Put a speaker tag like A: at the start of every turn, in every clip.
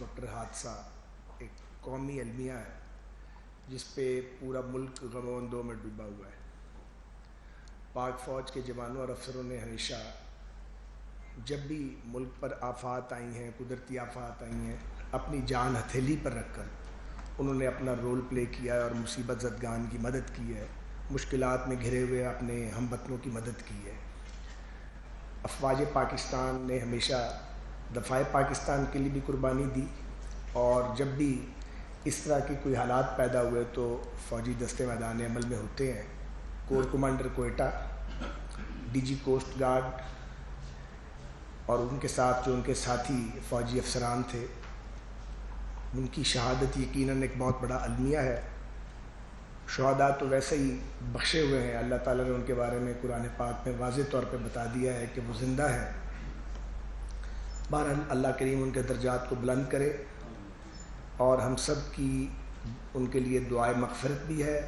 A: Helicopter حادثہ ایک قومی المیہ ہے جس پہ پورا ملک غم و اندوہ میں ڈوبا ہوا ہے۔ پاک فوج کے جوانوں اور افسروں نے ہمیشہ جب بھی ملک پر آفات آئی ہیں، قدرتی آفات آئی ہیں، اپنی جان ہتھیلی پر رکھ کر انہوں نے اپنا رول پلے کیا ہے اور مصیبت زدگان کی مدد کی ہے، مشکلات میں گھرے ہوئے اپنے ہم وطنوں کی مدد کی ہے۔ افواج پاکستان نے ہمیشہ دفاع پاکستان کے لیے بھی قربانی دی، اور جب بھی اس طرح کی کوئی حالات پیدا ہوئے تو فوجی دستے میدان عمل میں ہوتے ہیں۔ Corps commander Quetta, D G coast guard اور ان کے ساتھ جو ان کے ساتھی فوجی افسران تھے، ان کی شہادت یقیناً ایک بہت بڑا المیہ ہے۔ شہداء تو ویسے ہی بخشے ہوئے ہیں، اللہ تعالیٰ نے ان کے بارے میں قرآن پاک میں واضح طور پہ بتا دیا ہے کہ وہ زندہ ہے۔ بہرحال اللہ کریم ان کے درجات کو بلند کرے، اور ہم سب کی ان کے لیے دعائے مغفرت بھی ہے۔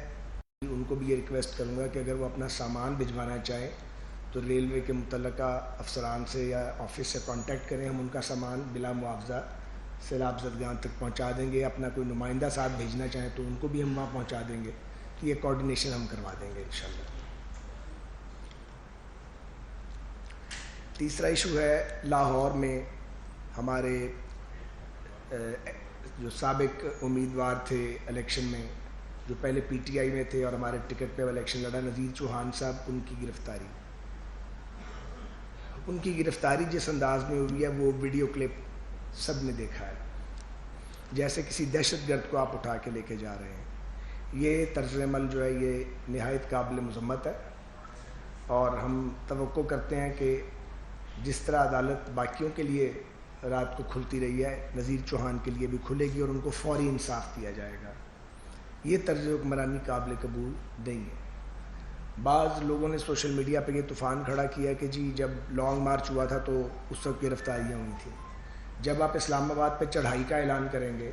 A: ان کو بھی یہ ریکویسٹ کروں گا کہ اگر وہ اپنا سامان بھجوانا چاہیں تو ریلوے کے متعلقہ افسران سے یا آفس سے کانٹیکٹ کریں، ہم ان کا سامان بلا معاوضہ سیلاب زدگان تک پہنچا دیں گے۔ اپنا کوئی نمائندہ ساتھ بھیجنا چاہیں تو ان کو بھی ہم وہاں پہنچا دیں گے، تو یہ کوارڈینیشن ہم کروا دیں گے انشاءاللہ۔ تیسرا ایشو ہے لاہور میں ہمارے جو سابق امیدوار تھے الیکشن میں، جو پہلے پی ٹی آئی میں تھے اور ہمارے ٹکٹ پہ الیکشن لڑا، نذیر چوہان صاحب، ان کی گرفتاری۔ ان کی گرفتاری جس انداز میں ہوئی ہے وہ ویڈیو کلپ سب نے دیکھا ہے، جیسے کسی دہشت گرد کو آپ اٹھا کے لے کے جا رہے ہیں۔ یہ طرز عمل جو ہے یہ نہایت قابل مذمت ہے، اور ہم توقع کرتے ہیں کہ جس طرح عدالت باقیوں کے لیے رات کو کھلتی رہی ہے، نذیر چوہان کے لیے بھی کھلے گی اور ان کو فوری انصاف دیا جائے گا۔ یہ طرز حکمرانی قابل قبول نہیں ہے۔ بعض لوگوں نے سوشل میڈیا پہ یہ طوفان کھڑا کیا کہ جی جب لانگ مارچ ہوا تھا تو اس وقت گرفتاریاں ہوئی تھیں۔ جب آپ اسلام آباد پہ چڑھائی کا اعلان کریں گے،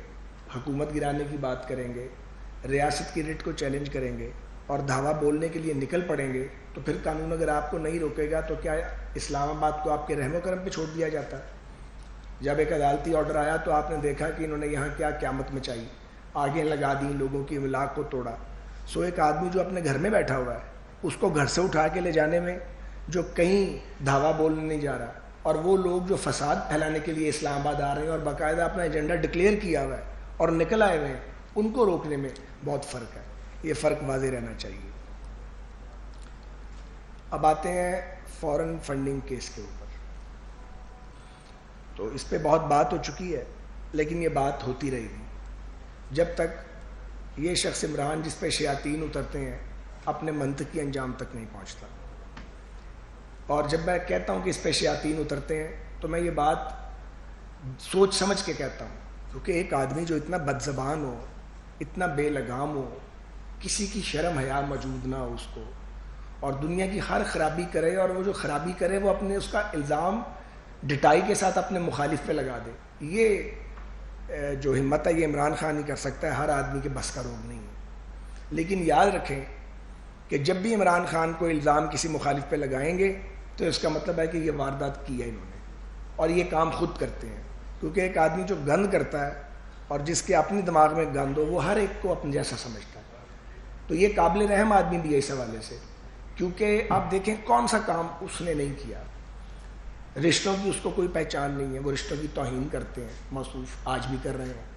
A: حکومت گرانے کی بات کریں گے، ریاست کی ریٹ کو چیلنج کریں گے اور دھاوا بولنے کے لیے نکل پڑیں گے، تو پھر قانون اگر آپ کو نہیں روکے گا تو کیا اسلام آباد کو آپ کے رحم و کرم پہ چھوڑ دیا جاتا؟ جب ایک عدالتی آرڈر آیا تو آپ نے دیکھا کہ انہوں نے یہاں کیا قیامت مچائی، آگے لگا دی، لوگوں کی املاک کو توڑا۔ سو ایک آدمی جو اپنے گھر میں بیٹھا ہوا ہے، اس کو گھر سے اٹھا کے لے جانے میں، جو کہیں دھاوا بولنے نہیں جا رہا، اور وہ لوگ جو فساد پھیلانے کے لیے اسلام آباد آ رہے ہیں اور باقاعدہ اپنا ایجنڈا ڈکلیئر کیا ہوا ہے اور نکل آئے ہوئے ہیں، ان کو روکنے میں بہت فرق ہے۔ یہ فرق واضح رہنا چاہیے۔ اب آتے ہیں فورن فنڈنگ کیس کے اوپر۔ تو اس پہ بہت بات ہو چکی ہے، لیکن یہ بات ہوتی رہے گی جب تک یہ شخص عمران جس پہ شیاطین اترتے ہیں اپنے منطقی انجام تک نہیں پہنچتا۔ اور جب میں کہتا ہوں کہ اس پہ شیاطین اترتے ہیں تو میں یہ بات سوچ سمجھ کے کہتا ہوں، کیونکہ ایک آدمی جو اتنا بد زبان ہو، اتنا بے لگام ہو، کسی کی شرم حیا موجود نہ ہو اس کو، اور دنیا کی ہر خرابی کرے، اور وہ جو خرابی کرے وہ اپنے اس کا الزام ڈٹائی کے ساتھ اپنے مخالف پہ لگا دے، یہ جو ہمت ہے یہ عمران خان ہی کر سکتا ہے، ہر آدمی کے بس کا روگ نہیں ہے۔ لیکن یاد رکھیں کہ جب بھی عمران خان کو الزام کسی مخالف پہ لگائیں گے تو اس کا مطلب ہے کہ یہ واردات کی ہے انہوں نے، اور یہ کام خود کرتے ہیں، کیونکہ ایک آدمی جو گند کرتا ہے اور جس کے اپنے دماغ میں گند ہو وہ ہر ایک کو اپنے جیسا سمجھتا ہے۔ تو یہ قابل رحم آدمی بھی ہے اس حوالے سے، کیونکہ آپ دیکھیں کون سا کام اس نے نہیں کیا۔ رشتوں کی اس کو کوئی پہچان نہیں ہے، وہ رشتوں کی توہین کرتے ہیں، موصوف آج بھی کر رہے ہیں۔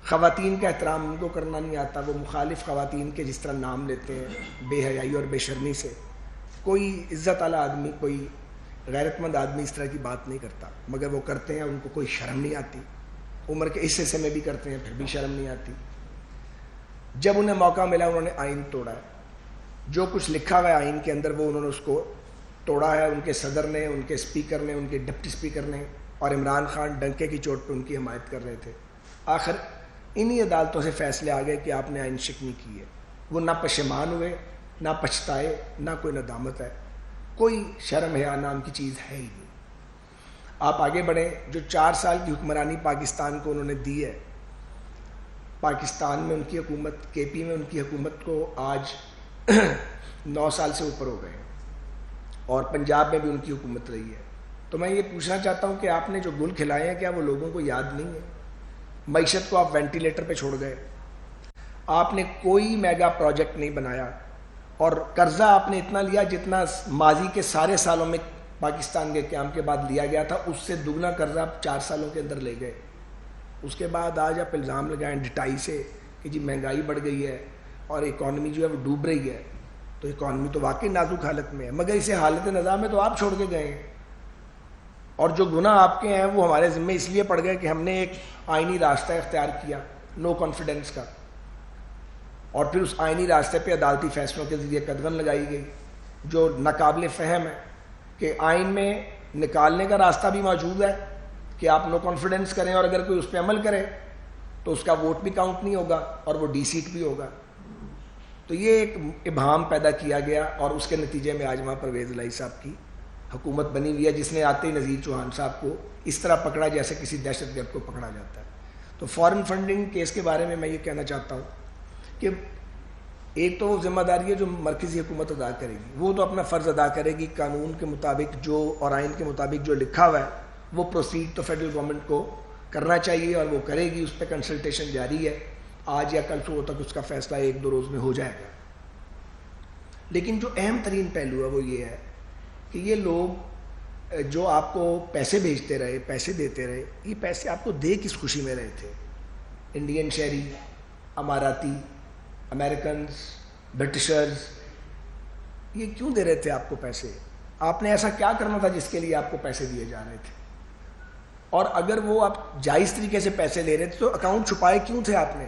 A: خواتین کا احترام ان کو کرنا نہیں آتا، وہ مخالف خواتین کے جس طرح نام لیتے ہیں بے حیائی اور بے شرمی سے۔ کوئی عزت والا آدمی، کوئی غیرت مند آدمی اس طرح کی بات نہیں کرتا، مگر وہ کرتے ہیں، ان کو کوئی شرم نہیں آتی۔ عمر کے اس حصے میں بھی کرتے ہیں پھر بھی شرم نہیں آتی۔ جب انہیں موقع ملا انہوں نے آئین توڑا ہے، جو کچھ لکھا ہوا ہے آئین کے اندر وہ انہوں نے اس کو توڑا ہے، ان کے صدر نے، ان کے اسپیکر نے، ان کے ڈپٹی اسپیکر نے، اور عمران خان ڈنکے کی چوٹ پہ ان کی حمایت کر رہے تھے۔ آخر انہی عدالتوں سے فیصلے آ گئے کہ آپ نے آئین شکنی کی ہے۔ وہ نہ پشیمان ہوئے، نہ پچھتائے، نہ کوئی ندامت ہے، کوئی شرم حیا نام کی چیز ہے ہی نہیں۔ آپ آگے بڑھیں، جو 4 سال کی حکمرانی پاکستان کو انہوں نے دی ہے، پاکستان میں ان کی حکومت، کے پی میں ان کی حکومت کو آج 9 سال سے اوپر ہو گئے ہیں، اور پنجاب میں بھی ان کی حکومت رہی ہے۔ تو میں یہ پوچھنا چاہتا ہوں کہ آپ نے جو گل کھلائے ہیں کیا وہ لوگوں کو یاد نہیں ہے؟ معیشت کو آپ وینٹیلیٹر پہ چھوڑ گئے, آپ نے کوئی میگا پروجیکٹ نہیں بنایا, اور قرضہ آپ نے اتنا لیا جتنا ماضی کے سارے سالوں میں پاکستان کے قیام کے بعد لیا گیا تھا, اس سے دگنا قرضہ آپ 4 سالوں کے اندر لے گئے. اس کے بعد آج آپ الزام لگائیں ڈٹائی سے کہ جی مہنگائی بڑھ گئی ہے اور اکانومی جو ہے وہ ڈوب رہی ہے. تو اکانومی تو واقعی نازک حالت میں ہے, مگر اسے حالت نظام میں تو آپ چھوڑ کے گئے ہیں, اور جو گناہ آپ کے ہیں وہ ہمارے ذمہ اس لیے پڑ گئے کہ ہم نے ایک آئینی راستہ اختیار کیا نو کانفیڈنس کا, اور پھر اس آئینی راستے پہ عدالتی فیصلوں کے ذریعے قدغن لگائی گئی جو ناقابل فہم ہے کہ آئین میں نکالنے کا راستہ بھی موجود ہے کہ آپ نو کانفیڈنس کریں, اور اگر کوئی اس پہ عمل کرے تو اس کا ووٹ بھی کاؤنٹ نہیں ہوگا اور وہ ڈی سیٹ بھی ہوگا. تو یہ ایک ابہام پیدا کیا گیا, اور اس کے نتیجے میں آج وہاں پرویز الہی صاحب کی حکومت بنی ہوئی ہے, جس نے آتے ہی نذیر چوہان صاحب کو اس طرح پکڑا جیسے کسی دہشت گرد کو پکڑا جاتا ہے. تو فارن فنڈنگ کیس کے بارے میں یہ کہنا چاہتا ہوں کہ ایک تو وہ ذمہ داری ہے جو مرکزی حکومت ادا کرے گی, وہ تو اپنا فرض ادا کرے گی, قانون کے مطابق جو اور آئین کے مطابق جو لکھا ہوا ہے وہ پروسیڈ تو فیڈرل گورنمنٹ کو کرنا چاہیے, اور وہ کرے گی. اس پہ کنسلٹیشن جاری ہے, آج یا کل صبح تک اس کا فیصلہ 1-2 روز میں ہو جائے گا. لیکن جو اہم ترین پہلو ہے وہ یہ ہے کہ یہ لوگ جو آپ کو پیسے بھیجتے رہے, پیسے دیتے رہے, یہ پیسے آپ کو دے کس خوشی میں رہے تھے؟ انڈین شہری, اماراتی, امریکنز, برٹشرز, یہ کیوں دے رہے تھے آپ کو پیسے؟ آپ نے ایسا کیا کرنا تھا جس کے لیے آپ کو پیسے دیے جا رہے تھے؟ اور اگر وہ آپ جائز طریقے سے پیسے لے رہے تھے تو اکاؤنٹ چھپائے کیوں تھے آپ نے؟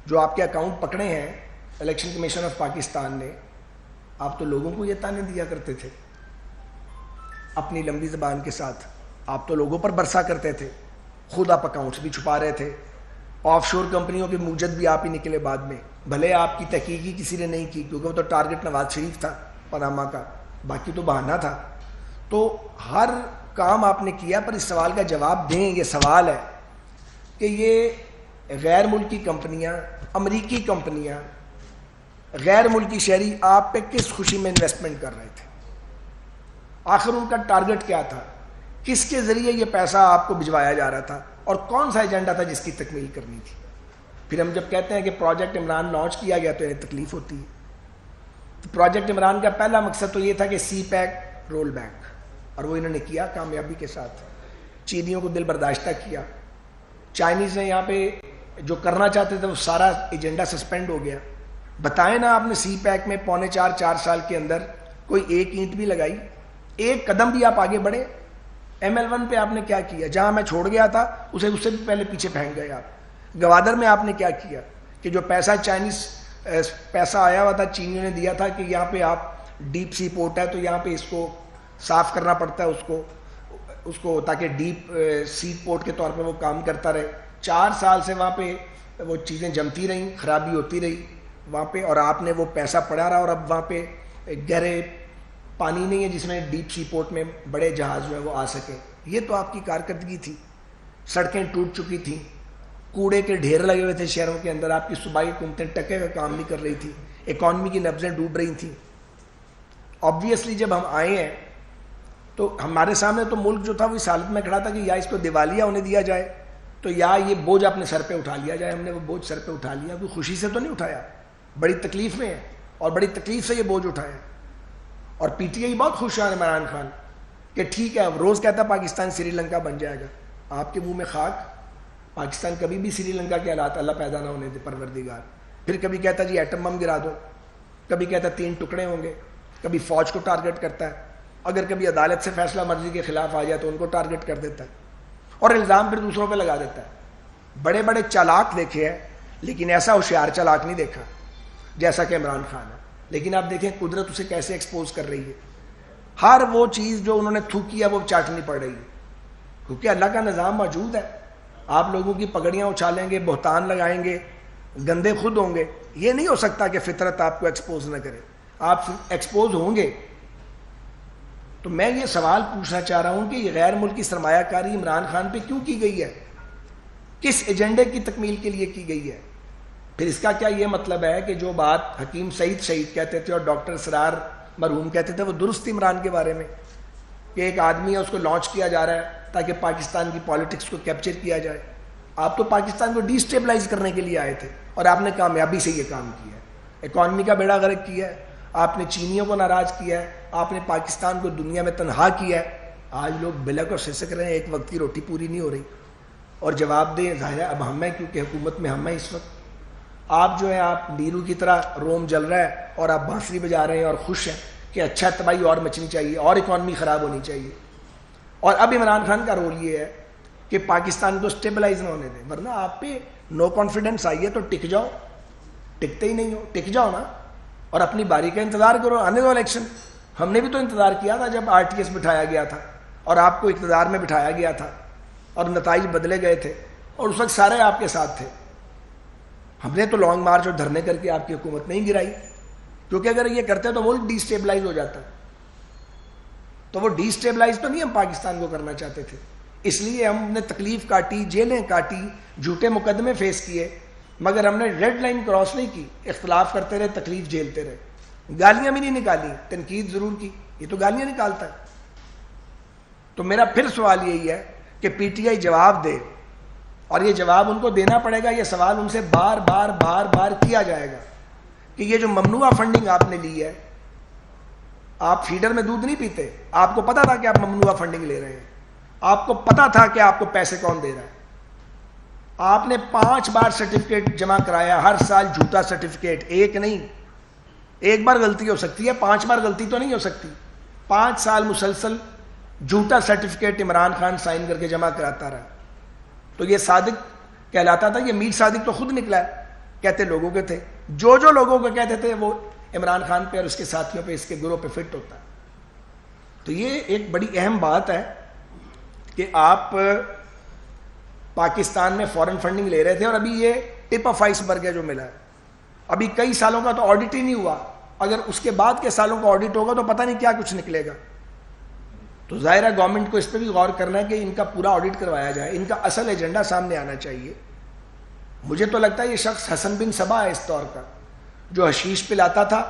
A: جو آپ کے اکاؤنٹ پکڑے ہیں الیکشن کمیشن آف پاکستان نے, آپ تو لوگوں کو یہ تانے دیا کرتے تھے اپنی لمبی زبان کے ساتھ, آپ تو لوگوں پر برسا کرتے تھے, خود آپ اکاؤنٹس بھی چھپا رہے تھے, آف شور کمپنیوں کے موجد بھی آپ ہی نکلے بعد میں, بھلے آپ کی تحقیق ہی کسی نے نہیں کی کیونکہ وہ تو ٹارگٹ نواز شریف تھا پاناما کا, باقی تو بہانہ تھا. تو ہر کام آپ نے کیا, پر اس سوال کا جواب دیں. یہ سوال ہے کہ یہ غیر ملکی کمپنیاں, امریکی کمپنیاں, غیر ملکی شہری آپ پہ کس خوشی میں انویسٹمنٹ کر رہے تھے؟ آخر ان کا ٹارگٹ کیا تھا؟ کس کے ذریعے یہ پیسہ آپ کو بھجوایا جا رہا تھا, اور کون سا ایجنڈا تھا جس کی تکمیل کرنی تھی؟ پھر ہم جب کہتے ہیں کہ پروجیکٹ عمران لانچ کیا گیا تو انہیں تکلیف ہوتی ہے. تو پروجیکٹ عمران کا پہلا مقصد تو یہ تھا کہ سی پیک رول بیک, اور وہ انہوں نے کیا کامیابی کے ساتھ. چینیوں کو دل برداشتہ کیا, چائنیز نے یہاں پہ جو کرنا چاہتے تھے وہ سارا ایجنڈا سسپینڈ ہو گیا. بتائیں نا آپ نے سی پیک میں 4.25 سال کے اندر کوئی ایک اینٹ بھی لگائی, ایک قدم بھی آپ آگے بڑھے؟ ML1 پہ آپ نے کیا کیا؟ جہاں میں چھوڑ گیا تھا اس سے بھی پہلے پیچھے پھینک گئے آپ. گوادر میں آپ نے کیا کیا کہ جو پیسہ چائنیز پیسہ آیا ہوا تھا, چینیوں نے دیا تھا کہ یہاں پہ آپ ڈیپ سی پورٹ ہے تو یہاں پہ اس کو صاف کرنا پڑتا ہے اس کو تاکہ ڈیپ سی پورٹ کے طور پہ وہ کام کرتا رہے. 4 سال سے وہاں پہ وہ چیزیں جمتی رہیں, خرابی ہوتی رہی وہاں پہ, اور آپ نے وہ پیسہ پڑا رہا, اور اب وہاں پہ گہرے پانی نہیں ہے جس میں ڈیپ سی پورٹ میں بڑے جہاز جو ہے وہ آ سکیں. یہ تو آپ کی کارکردگی تھی. سڑکیں ٹوٹ چکی تھیں, کوڑے کے ڈھیر لگے ہوئے تھے شہروں کے اندر, آپ کی صوبائی حکومتیں ٹکے کا کام نہیں کر رہی تھی, اکانومی کی نبضیں ڈوب رہی تھیں. آبویسلی جب ہم آئے ہیں تو ہمارے سامنے تو ملک جو تھا وہ اس حالت میں کھڑا تھا کہ یا اس کو دیوالیہ ہونے دیا جائے تو یا یہ بوجھ اپنے سر پہ اٹھا لیا جائے. ہم نے وہ بوجھ سر پہ اٹھا لیا, کوئی خوشی سے تو نہیں اٹھایا, بڑی تکلیف میں ہے اور بڑی تکلیف سے یہ بوجھ اٹھایا. اور پی ٹی آئی بہت خوش ہے عمران خان کہ ٹھیک ہے, روز کہتا پاکستان سری لنکا بن جائے گا. آپ کے منہ میں خاک, پاکستان کبھی بھی سری لنکا کے حالات اللہ پیدا نہ ہونے دے پروردگار. پھر کبھی کہتا جی ایٹم بم گرا دو, کبھی کہتا 3 ٹکڑے ہوں گے, کبھی فوج کو ٹارگٹ کرتا ہے, اگر کبھی عدالت سے فیصلہ مرضی کے خلاف آ جائے تو ان کو ٹارگٹ کر دیتا ہے, اور الزام پھر دوسروں پہ لگا دیتا ہے. بڑے بڑے چالاک دیکھے ہیں لیکن ایسا ہوشیار چالاک نہیں دیکھا جیسا کہ عمران خان ہے. لیکن آپ دیکھیں قدرت اسے کیسے ایکسپوز کر رہی ہے. ہر وہ چیز جو انہوں نے تھوکی ہے وہ چاٹنی پڑ رہی ہے, کیونکہ اللہ کا نظام موجود ہے. آپ لوگوں کی پگڑیاں اچھالیں گے, بہتان لگائیں گے, گندے خود ہوں گے, یہ نہیں ہو سکتا کہ فطرت آپ کو ایکسپوز نہ کرے. آپ ایکسپوز ہوں گے. تو میں یہ سوال پوچھنا چاہ رہا ہوں کہ یہ غیر ملکی سرمایہ کاری عمران خان پہ کیوں کی گئی ہے, کس ایجنڈے کی تکمیل کے لیے کی گئی ہے؟ پھر اس کا کیا یہ مطلب ہے کہ جو بات حکیم سعید شہید کہتے تھے اور ڈاکٹر اسرار مرحوم کہتے تھے وہ درست عمران کے بارے میں, کہ ایک آدمی ہے اس کو لانچ کیا جا رہا ہے تاکہ پاکستان کی پالیٹکس کو کیپچر کیا جائے. آپ تو پاکستان کو ڈی اسٹیبلائز کرنے کے لیے آئے تھے اور آپ نے کامیابی سے یہ کام کیا ہے، اکانومی کا بیڑا غرق کیا ہے، آپ نے چینیوں کو ناراض کیا ہے، آپ نے پاکستان کو دنیا میں تنہا کیا ہے. آج لوگ بلک اور سسک رہے ہیں، ایک وقت کی روٹی پوری نہیں ہو رہی. اور جواب دیں، ظاہر ہے اب ہم ہیں، کیونکہ حکومت میں ہم ہیں اس وقت. آپ جو ہے آپ نیرو کی طرح روم جل رہا ہے اور آپ بانسری بجا رہے ہیں اور خوش ہیں کہ اچھا تباہی اور مچنی چاہیے اور اکانومی خراب ہونی چاہیے. اور اب عمران خان کا رول یہ ہے کہ پاکستان کو اسٹیبلائز نہ ہونے دیں، ورنہ آپ پہ نو کانفیڈنس آئی ہے تو ٹک جاؤ. ٹکتے ہی نہیں ہو، ٹک جاؤ نا اور اپنی باری کا انتظار کرو. آنے دو الیکشن. ہم نے بھی تو انتظار کیا تھا جب آر ٹی ایس بٹھایا گیا تھا اور آپ کو اقتدار میں بٹھایا گیا تھا اور نتائج بدلے گئے تھے اور اس وقت سارے آپ کے ساتھ تھے. ہم نے تو لانگ مارچ اور دھرنے کر کے آپ کی حکومت نہیں گرائی، کیونکہ اگر یہ کرتے تو ملک ڈی اسٹیبلائز ہو جاتا. تو وہ ڈی اسٹیبلائز تو نہیں ہم پاکستان کو کرنا چاہتے تھے. اس لیے ہم نے تکلیف کاٹی، جیلیں کاٹی، جھوٹے مقدمے فیس کیے، مگر ہم نے ریڈ لائن کراس نہیں کی. اختلاف کرتے رہے، تکلیف جھیلتے رہے، گالیاں بھی نہیں نکالی، تنقید ضرور کی. یہ تو گالیاں نکالتا ہے. تو میرا پھر سوال یہی ہے کہ پی ٹی آئی جواب دے، اور یہ جواب ان کو دینا پڑے گا. یہ سوال ان سے بار بار بار بار کیا جائے گا کہ یہ جو ممنوعہ فنڈنگ آپ نے لی ہے، آپ فیڈر میں دودھ نہیں پیتے، آپ کو پتا تھا کہ آپ ممنوعہ فنڈنگ لے رہے ہیں، آپ کو پتا تھا کہ آپ کو پیسے کون دے رہا ہے. آپ نے 5 بار سرٹیفکیٹ جمع کرایا، ہر سال جھوٹا سرٹیفکیٹ. ایک نہیں، ایک بار غلطی ہو سکتی ہے، 5 بار غلطی تو نہیں ہو سکتی. 5 سال مسلسل جھوٹا سرٹیفکیٹ عمران خان سائن کر کے جمع کراتا رہا. تو یہ صادق کہلاتا تھا. یہ میر صادق تو خود نکلا ہے، کہتے لوگوں کے تھے. جو لوگوں کو کہتے تھے وہ عمران خان پہ اور اس کے ساتھیوں پہ، اس کے گروہ پہ فٹ ہوتا ہے. تو یہ ایک بڑی اہم بات ہے کہ آپ پاکستان میں فورن فنڈنگ لے رہے تھے اور ابھی یہ ٹپ آف آئس برگ ہے جو ملا ہے. ابھی کئی سالوں کا تو آڈٹ ہی نہیں ہوا. اگر اس کے بعد کے سالوں کا آڈٹ ہوگا تو پتہ نہیں کیا کچھ نکلے گا. تو ظاہر ہے گورنمنٹ کو اس پہ بھی غور کرنا ہے کہ ان کا پورا آڈٹ کروایا جائے، ان کا اصل ایجنڈا سامنے آنا چاہیے. مجھے تو لگتا ہے یہ شخص حسن بن صبا ہے اس دور کا، جو حشیش پلاتا تھا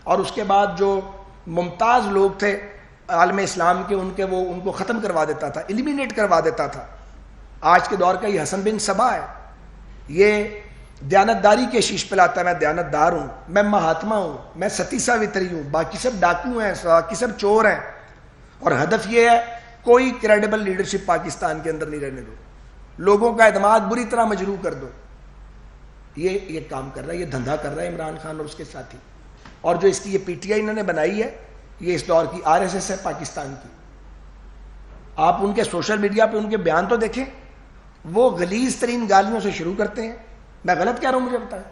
A: اور اس کے بعد جو ممتاز لوگ تھے عالم اسلام کے، ان کو ختم کروا دیتا تھا، ایلیمینیٹ کروا دیتا تھا. آج کے دور کا یہ حسن بن صبا ہے. یہ دیانتداری کے شیش پلاتا ہے، میں دیانتدار ہوں، میں مہاتما ہوں، میں ستی ساوتری ہوں، باقی سب ڈاکو ہیں، باقی سب چور ہیں. اور ہدف یہ ہے کوئی کریڈیبل لیڈرشپ پاکستان کے اندر نہیں رہنے دو، لوگوں کا اعتماد بری طرح مجروح کر دو. یہ کام کر رہا ہے، یہ دھندا کر رہا ہے عمران خان اور اس کے ساتھی. اور جو اس کی یہ پی ٹی آئی انہوں نے بنائی ہے، یہ اس دور کی آر ایس ایس ہے پاکستان کی. آپ ان کے سوشل میڈیا پہ ان کے بیان تو دیکھیں، وہ غلیظ ترین گالیوں سے شروع کرتے ہیں. میں غلط کہہ رہا ہوں مجھے بتائیں؟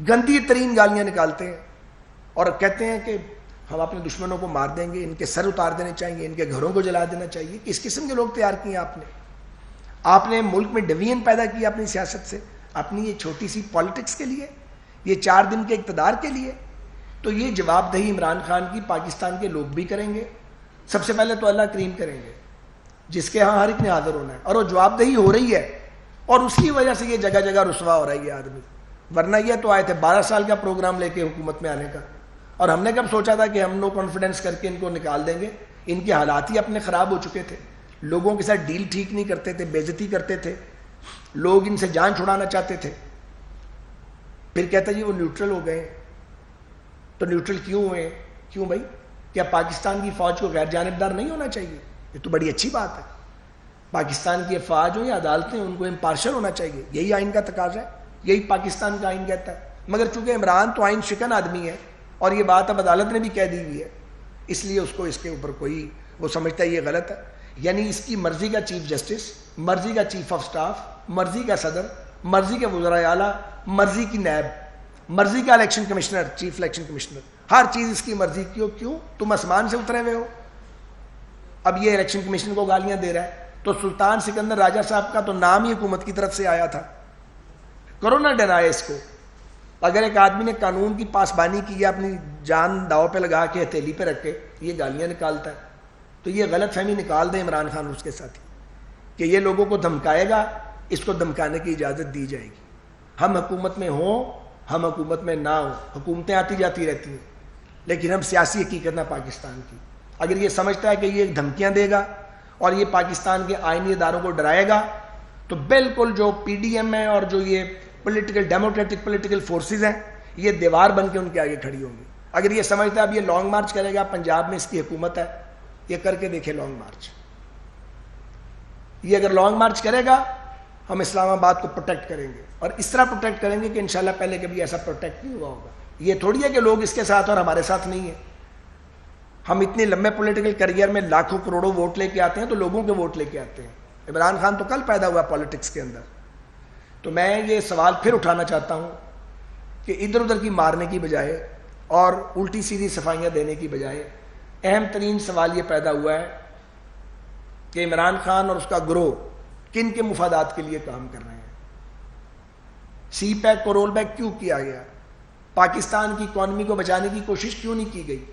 A: گندی ترین گالیاں نکالتے ہیں اور کہتے ہیں کہ ہم اپنے دشمنوں کو مار دیں گے، ان کے سر اتار دینے چاہیے، ان کے گھروں کو جلا دینا چاہیے. کس قسم کے لوگ تیار کیے آپ نے ملک میں ڈویژن پیدا کی اپنی سیاست سے، اپنی یہ چھوٹی سی پالیٹکس کے لیے، یہ 4 دن کے اقتدار کے لیے. تو یہ جواب دہی عمران خان کی پاکستان کے لوگ بھی کریں گے. سب سے پہلے تو اللہ کریم کریں گے، جس کے ہاں ہر ایک نے حاضر ہونا ہے. اور وہ جواب دہی ہو رہی ہے اور اس کی وجہ سے یہ جگہ جگہ رسوا ہو رہا ہے یہ آدمی. ورنہ یہ تو آئے تھے 12 سال کا پروگرام لے کے حکومت میں آنے کا، اور ہم نے کب سوچا تھا کہ ہم نو کانفیڈنس کر کے ان کو نکال دیں گے. ان کے حالات ہی اپنے خراب ہو چکے تھے. لوگوں کے ساتھ ڈیل ٹھیک نہیں کرتے تھے، بے عزتی کرتے تھے، لوگ ان سے جان چھڑانا چاہتے تھے. پھر کہتا جی وہ نیوٹرل ہو گئے. تو نیوٹرل کیوں ہوئے؟ کیوں بھائی؟ کیا پاکستان کی فوج کو غیر جانبدار نہیں ہونا چاہیے؟ یہ تو بڑی اچھی بات ہے. پاکستان کی فوج ہو یا عدالتیں، ان کو امپارشل ہونا چاہیے. یہی آئین کا تقاضا ہے، یہی پاکستان کا آئین کہتا ہے. مگر چونکہ عمران تو آئین شکن آدمی ہے اور یہ بات اب عدالت نے بھی کہہ دی ہوئی ہے، اس لیے اس کو اس کے اوپر کوئی، وہ سمجھتا ہے یہ غلط ہے. یعنی اس کی مرضی کا چیف جسٹس، مرضی کا چیف آف سٹاف، مرضی کا صدر، مرضی کے وزراء اعلیٰ، مرضی کی نیب، مرضی کا election commissioner, chief election commissioner, ہر چیز اس کی مرضی کی ہو. کیوں؟ تم آسمان سے اترے ہوئے ہو. اب یہ الیکشن کمیشن کو گالیاں دے رہا ہے. تو سلطان سکندر راجہ صاحب کا تو نام ہی حکومت کی طرف سے آیا تھا. کرو نہ ڈرائے اس کو. اگر ایک آدمی نے قانون کی پاسبانی کی ہے، اپنی جان داؤ پہ لگا کے ہتھیلی پہ رکھ کے یہ گالیاں نکالتا ہے، تو یہ غلط فہمی نکال دیں عمران خان اور اس کے ساتھی کہ یہ لوگوں کو دھمکائے گا، اس کو دھمکانے کی اجازت دی جائے گی. ہم حکومت میں ہوں، ہم حکومت میں نہ ہوں، حکومتیں آتی جاتی رہتی ہیں، لیکن ہم سیاسی حقیقت نہ پاکستان کی. اگر یہ سمجھتا ہے کہ یہ دھمکیاں دے گا اور یہ پاکستان کے آئینی اداروں کو ڈرائے گا، تو بالکل جو پی ڈی ایم ہے اور جو یہ پولیٹیکل ڈیموکریٹک پولیٹیکل فورسز ہیں یہ دیوار بن کے ان کے آگے کھڑی ہوں گی. اگر یہ سمجھتا ہے اب یہ لانگ مارچ کرے گا, پنجاب میں اس کی حکومت ہے, یہ کر کے دیکھے لانگ مارچ. یہ اگر لانگ مارچ کرے گا ہم اسلام آباد کو پروٹیکٹ کریں گے, اور اس طرح پروٹیکٹ کریں گے کہ انشاءاللہ پہلے کبھی ایسا پروٹیکٹ نہیں ہوا ہوگا. یہ تھوڑی ہے کہ لوگ اس کے ساتھ اور ہمارے ساتھ نہیں ہیں. ہم اتنے لمبے پولیٹیکل کریئر میں لاکھوں کروڑوں ووٹ لے کے آتے ہیں تو لوگوں کے ووٹ لے کے آتے ہیں. عمران خان تو کل پیدا ہوا پالیٹکس کے اندر. تو میں یہ سوال پھر اٹھانا چاہتا ہوں کہ ادھر ادھر کی مارنے کی بجائے اور الٹی سیدھی صفائیاں دینے کی بجائے اہم ترین سوال یہ پیدا ہوا ہے کہ عمران خان اور اس کا گروہ کن کے مفادات کے لیے کام کر رہے ہیں. سی پیک کو رول بیک کیوں کیا گیا؟ پاکستان کی اکانومی کو بچانے کی کوشش کیوں نہیں کی گئی؟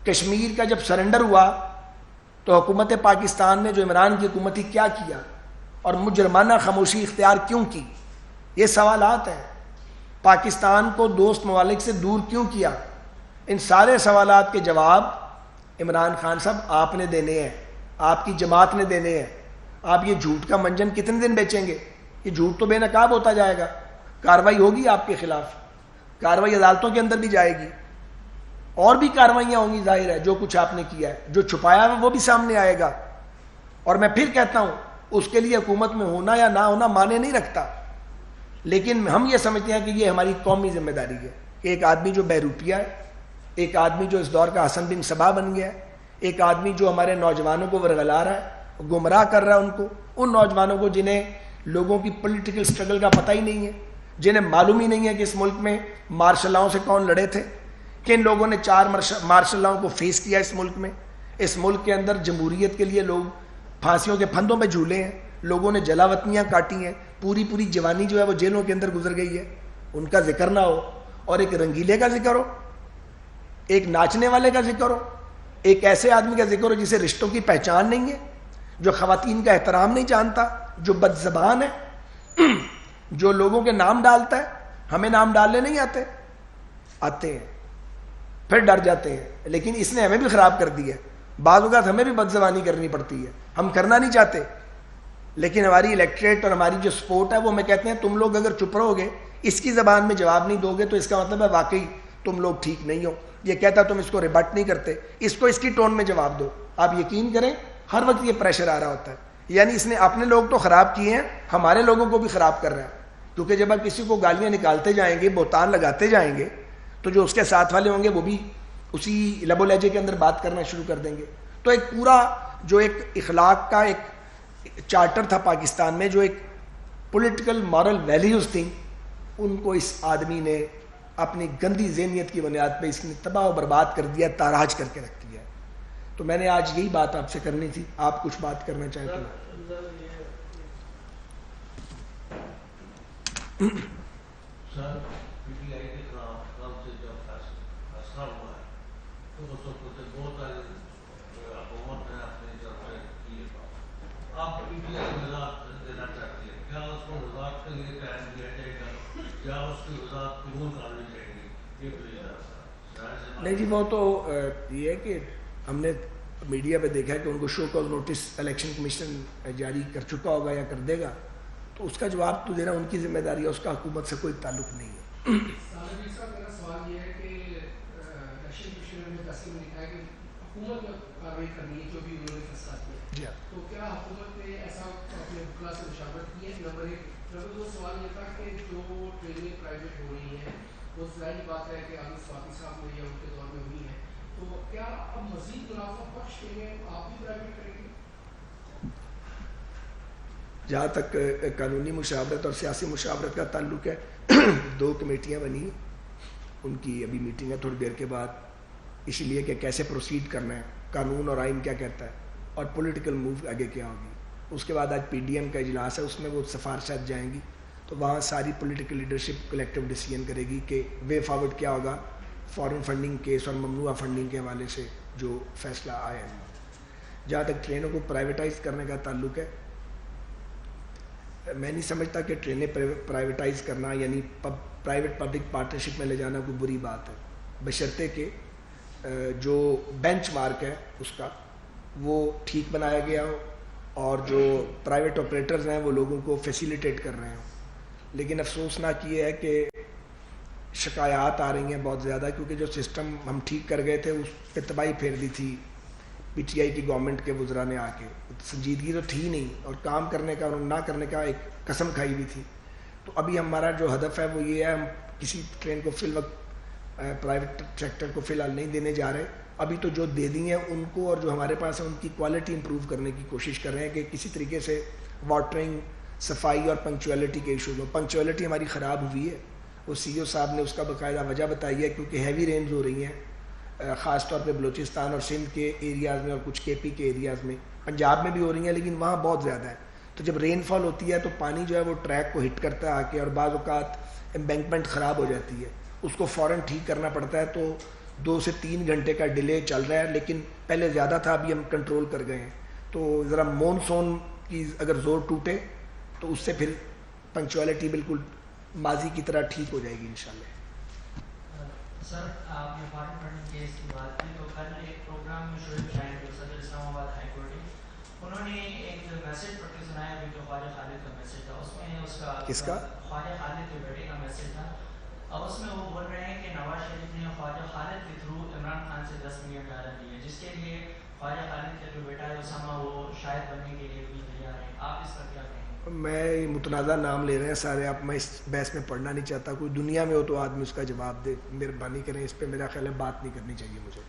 A: کشمیر کا جب سرنڈر ہوا تو حکومت پاکستان نے جو عمران کی حکومت تھی کیا کیا اور مجرمانہ خاموشی اختیار کیوں کی؟ یہ سوالات ہیں. پاکستان کو دوست ممالک سے دور کیوں کیا؟ ان سارے سوالات کے جواب عمران خان صاحب آپ نے دینے ہیں, آپ کی جماعت نے دینے ہیں. آپ یہ جھوٹ کا منجن کتنے دن بیچیں گے؟ یہ جھوٹ تو بے نقاب ہوتا جائے گا. کارروائی ہوگی آپ کے خلاف, کارروائی عدالتوں کے اندر بھی جائے گی, اور بھی کارروائیاں ہوں گی. ظاہر ہے جو کچھ آپ نے کیا ہے, جو چھپایا ہے وہ بھی سامنے آئے گا. اور میں پھر کہتا ہوں اس کے لیے حکومت میں ہونا یا نہ ہونا معنی نہیں رکھتا, لیکن ہم یہ سمجھتے ہیں کہ یہ ہماری قومی ذمہ داری ہے کہ ایک آدمی جو بہروپیہ ہے, ایک آدمی جو اس دور کا حسن بن صبا بن گیا ہے, ایک آدمی جو ہمارے نوجوانوں کو ورغلا رہا ہے, گمراہ کر رہا ہے ان کو, ان نوجوانوں کو جنہیں لوگوں کی پولیٹیکل سٹرگل کا پتہ ہی نہیں ہے, جنہیں معلوم ہی نہیں ہے کہ اس ملک میں مارشل لاؤں سے کون لڑے تھے, کن لوگوں نے 4 مارشل لاؤں کو فیس کیا اس ملک میں. اس ملک کے اندر جمہوریت کے لیے لوگ پھانسیوں کے پھندوں پہ جھولے ہیں, لوگوں نے جلاوطنیاں کاٹی ہیں, پوری جوانی جو ہے وہ جیلوں کے اندر گزر گئی ہے. ان کا ذکر نہ ہو اور ایک رنگیلے کا ذکر ہو, ایک ناچنے والے کا ذکر ہو, ایک ایسے آدمی کا ذکر ہو جسے رشتوں کی پہچان نہیں ہے, جو خواتین کا احترام نہیں جانتا, جو بد زبان ہے, جو لوگوں کے نام ڈالتا ہے. ہمیں نام ڈالنے نہیں آتے ہیں, پھر ڈر جاتے ہیں, لیکن اس نے ہمیں بھی خراب کر دیا ہے. بعض اوقات ہمیں بھی بد زبانی کرنی پڑتی ہے, ہم کرنا نہیں چاہتے, لیکن ہماری الیکٹریٹ اور ہماری جو سپورٹ ہے وہ ہمیں کہتے ہیں تم لوگ اگر چپ رہو گے, اس کی زبان میں جواب نہیں دو گے تو اس کا مطلب ہے واقعی تم لوگ ٹھیک نہیں ہو. یہ کہتا تم اس کو ریبٹ نہیں کرتے, اس کو اس کی ٹون میں جواب دو. آپ یقین کریں ہر وقت یہ پریشر آ رہا ہوتا ہے. یعنی اس نے اپنے لوگ تو خراب کیے ہیں, ہمارے لوگوں کو بھی خراب کر رہا ہے. کیونکہ جب آپ کسی کو گالیاں نکالتے جائیں گے, بہتان لگاتے جائیں گے, تو جو اس کے ساتھ والے ہوں گے وہ بھی اسی لب و لہجے کے اندر بات کرنا شروع کر دیں گے. تو ایک پورا جو ایک اخلاق کا ایک چارٹر تھا پاکستان میں, جو ایک پولیٹیکل مارل ویلیوز تھیں, ان کو اس آدمی نے اپنی گندی ذہنیت کی بنیاد پہ اس نے تباہ و برباد کر دیا, تاراج کر کے رکھ دیا. تو میں نے آج یہی بات آپ سے کرنی تھی. آپ کچھ بات کرنا چاہیں تو
B: سر پی ٹی آئی کے خلاف کل سے جب فیصلہ ہوا ہے تو اس وقت سے بہت سارے حکومت نے اپنی طرف کیے. آپ پی ٹی آئی وضاحت دینا چاہتی ہے, کیا اس کو وضاحت کے لیے ٹائم دیا جائے گا یا اس کی وضاحت قبول کرنی چاہیے گی؟ یہ پلیز.
A: نہیں جی, وہ تو یہ ہے کہ ہم نے میڈیا پہ دیکھا ہے کہ ان کو show cause notice election commission جاری کر چکا ہوگا یا کر دے گا, تو اس کا جواب تو دینا ان کی ذمہ داری ہے, اس کا حکومت سے کوئی تعلق نہیں ہے.
C: میرا سوال یہ ہے کہ الیکشن کمیشن نے فیصلے میں لکھا ہے کہ حکومت میں کارروائی کرنی ہے جو بھی انہوں نے فیصلہ کیا, تو کیا حکومت نے ایسا اپنے وکلا سے مشاورت کی ہے؟ نمبر 1. نمبر 2 سوال یہ تھا کہ جو ٹرینیں پرائیویٹ ہو رہی ہیں وہ ظاہری بات ہے کہ آگے سواتی صاحب میں یا ان کے دور میں ہوئی ہیں, تو کیا اب مزید منافع بخش ٹرینیں آپ بھی پرائیویٹ کریں گے؟
A: جہاں تک قانونی مشاورت اور سیاسی مشاورت کا تعلق ہے, 2 کمیٹیاں بنی, ان کی ابھی میٹنگ ہے تھوڑی دیر کے بعد, اس لیے کہ کیسے پروسیڈ کرنا ہے, قانون اور آئین کیا کہتا ہے, اور پولیٹیکل موو آگے کیا ہوگی. اس کے بعد آج پی ڈی ایم کا اجلاس ہے, اس میں وہ سفارشات جائیں گی, تو وہاں ساری پولیٹیکل لیڈرشپ کلیکٹیو ڈیسیژن کرے گی کہ وے فارورڈ کیا ہوگا فارن فنڈنگ کیس اور ممنوعہ فنڈنگ کے حوالے سے جو فیصلہ آیا ہے. جہاں تک ٹرینوں کو پرائیویٹائز کرنے کا تعلق ہے, میں نہیں سمجھتا کہ ٹرینیں پرائیویٹائز کرنا یعنی پرائیویٹ پبلک پارٹنرشپ میں لے جانا کوئی بری بات ہے, بشرطے کہ جو بینچ مارک ہے اس کا وہ ٹھیک بنایا گیا ہو, اور جو پرائیویٹ آپریٹرز ہیں وہ لوگوں کو فیسیلیٹیٹ کر رہے ہیں. لیکن افسوسناک یہ ہے کہ شکایات آ رہی ہیں بہت زیادہ, کیونکہ جو سسٹم ہم ٹھیک کر گئے تھے اس پہ تباہی پھیر دی تھی پی ٹی آئی کی گورنمنٹ کے وزراء نے آ کے. سنجیدگی تو تھی نہیں, اور کام کرنے کا اور نہ کرنے کا ایک قسم کھائی ہوئی تھی. تو ابھی ہمارا جو ہدف ہے وہ یہ ہے, ہم کسی ٹرین کو فی الوقت پرائیویٹ سیکٹر کو فی الحال نہیں دینے جا رہے. ابھی تو جو دے دی ہیں ان کو, اور جو ہمارے پاس ہے ان کی کوالٹی امپروو کرنے کی کوشش کر رہے ہیں کہ کسی طریقے سے واٹرنگ, صفائی اور پنکچویلٹی کے ایشوز ہوں. پنکچویلٹی ہماری خراب ہوئی ہے, وہ سی او صاحب نے اس کا باقاعدہ وجہ بتائی ہے, کیونکہ ہیوی رینز ہو رہی ہیں خاص طور پہ بلوچستان اور سندھ کے ایریاز میں, اور کچھ کے پی کے ایریاز میں, پنجاب میں بھی ہو رہی ہیں لیکن وہاں بہت زیادہ ہے. تو جب رین فال ہوتی ہے تو پانی جو ہے وہ ٹریک کو ہٹ کرتا ہے آ کے, اور بعض اوقات امبینکمنٹ خراب ہو جاتی ہے, اس کو فوراً ٹھیک کرنا پڑتا ہے. تو 2 سے 3 گھنٹے کا ڈیلے چل رہا ہے, لیکن پہلے زیادہ تھا, ابھی ہم کنٹرول کر گئے ہیں. تو ذرا مونسون کی اگر زور ٹوٹے تو اس سے پھر پنکچویلٹی بالکل ماضی کی طرح ٹھیک ہو جائے گی انشاءاللہ.
D: سر آپ نے فارم فنڈنگ کیس کی بات کی, تو کل ایک پروگرام میں شعیب شاہین جو صدر اسلام آباد ہائی کورٹ ہے, انہوں نے ایک میسج پڑھ کے سنایا جو کہ خواجہ خالد کا میسج تھا. اس میں اس کا
A: کس کا؟
D: خواجہ خالد کے بیٹے کا میسج تھا. اب اس میں وہ بول رہے ہیں کہ نواز شریف نے خواجہ خالد کے تھرو عمران خان سے $10 ملین لیے, جس کے لیے خواجہ خالد کا جو بیٹا ہے اسامہ وہ شاہد بننے کے لیے بھی تیار ہے. آپ اس پر کیا کہیں؟
A: میں متنازع نام لے رہے ہیں سارے آپ, میں اس بحث میں پڑھنا نہیں چاہتا. کوئی دنیا میں ہو تو آدمی اس کا جواب دے, مہربانی کریں, اس پہ میرا خیال ہے بات نہیں کرنی چاہیے مجھے.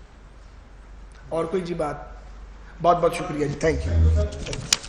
A: اور کوئی جی بات؟ بہت بہت شکریہ جی, تھینک یو.